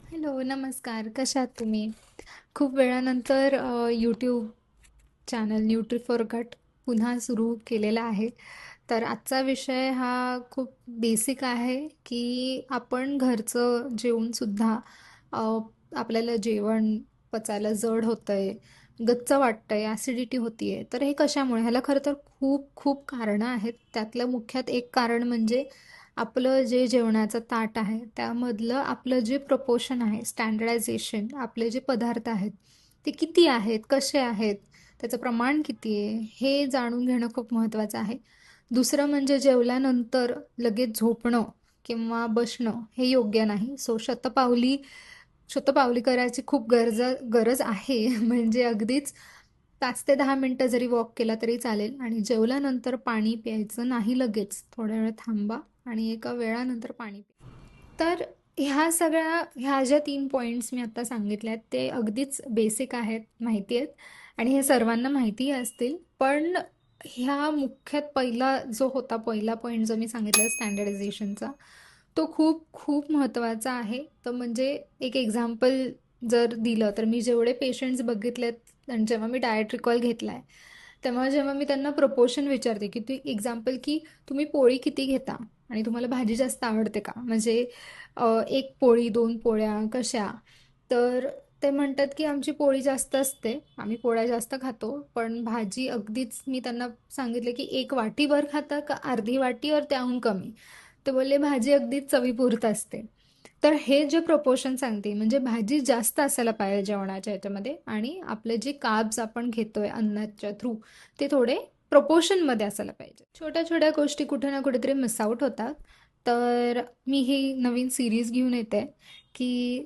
Hello, नमस्कार. कशा आहात तुम्ही? खूप वेळानंतर यूट्यूब चॅनल न्यूट्री फॉर गट पुन्हा सुरू केलेला आहे. तर आजचा विषय हा खूप बेसिक आहे, की आपण घरचं जेवूनसुद्धा अ, आपल्याला जेवण पचायला जड होतंय, गच्च वाटतंय, ॲसिडिटी होतीये. तर हे कशामुळे? ह्याला खरं तर खूप खूप कारणं आहेत. त्यातलं मुख्यात एक कारण म्हणजे आपलं जे जेवणाचं ताट आहे, त्यामधलं आपलं जे प्रपोर्शन आहे, स्टँडर्डायझेशन, आपले जे पदार्थ आहेत, ते किती आहेत, कसे आहेत, त्याचं प्रमाण किती आहे, हे जाणून घेणं खूप महत्त्वाचं आहे. दुसरं म्हणजे जेवल्यानंतर लगेच झोपणं किंवा बसणं हे योग्य नाही. सो शतपावली करायची खूप गरज आहे. म्हणजे अगदीच 5 ते 10 मिनिटं जरी वॉक केला तरी चालेल आणि जेवल्यानंतर पाणी प्यायचं नाही लगेच. थोड्या वेळ थांबा आणि एका वेळानंतर पाणी प्या. तर ह्या ज्या 3 पॉइंट्स मी आता सांगितले आहेत, ते अगदीच बेसिक आहेत, माहिती आहेत आणि हे सर्वांना माहितीही असतील. पण ह्या मुख्यात पहिला पॉइंट जो मी सांगितला स्टँडर्डायझेशनचा, तो खूप खूप महत्त्वाचा आहे. तर म्हणजे एक एक्झाम्पल जर दिलं, तर मी जेवढे पेशंट्स बघितलेत आणि जेव्हा मी डायट रिकॉल घेतलाय, तेव्हा जेव्हा मी त्यांना प्रपोर्शन विचारते, की ती एक्झाम्पल की तुम्ही पोळी किती घेता आणि तुम्हाला भाजी जास्त आवडते का? म्हणजे 1 पोळी, 2 पोळ्या कशा? तर ते म्हणतात, की आमची पोळी जास्त असते. आम्ही पोळ्या जास्त खातो. पण भाजी अगदीच मी त्यांना सांगितलं, की 1 वाटीभर खाता का अर्धी वाटी और त्याहून कमी? ते बोलले, "भाजी अगदीच चवीपुरतं असते." तर हे जे प्रपोर्शन सांगते म्हणजे भाजी जास्त असायला पाहिजे जेवणाच्या ह्याच्यामध्ये आणि आपले जे कार्ब्स आपण घेतोय अन्नाच्या थ्रू ते थोडे प्रपोर्शनमध्ये असायला पाहिजे. छोट्या-छोट्या गोष्टी कुठे ना कुठेतरी मिस आउट होतात. तर मी ही नवीन सीरीज घेऊन येते, की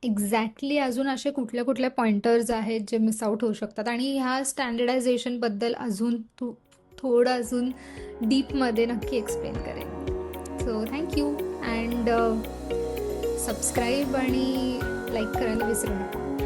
एक्झॅक्टली अजून असे कुठल्या-कुठल्या पॉइंटर्स आहेत जे मिस आउट होऊ शकतात आणि ह्या स्टँडर्डायझेशनबद्दल थोडं अजून डीपमध्ये नक्की एक्सप्लेन करेन. So thank you and subscribe आणि लाईक करायला विसरू नका.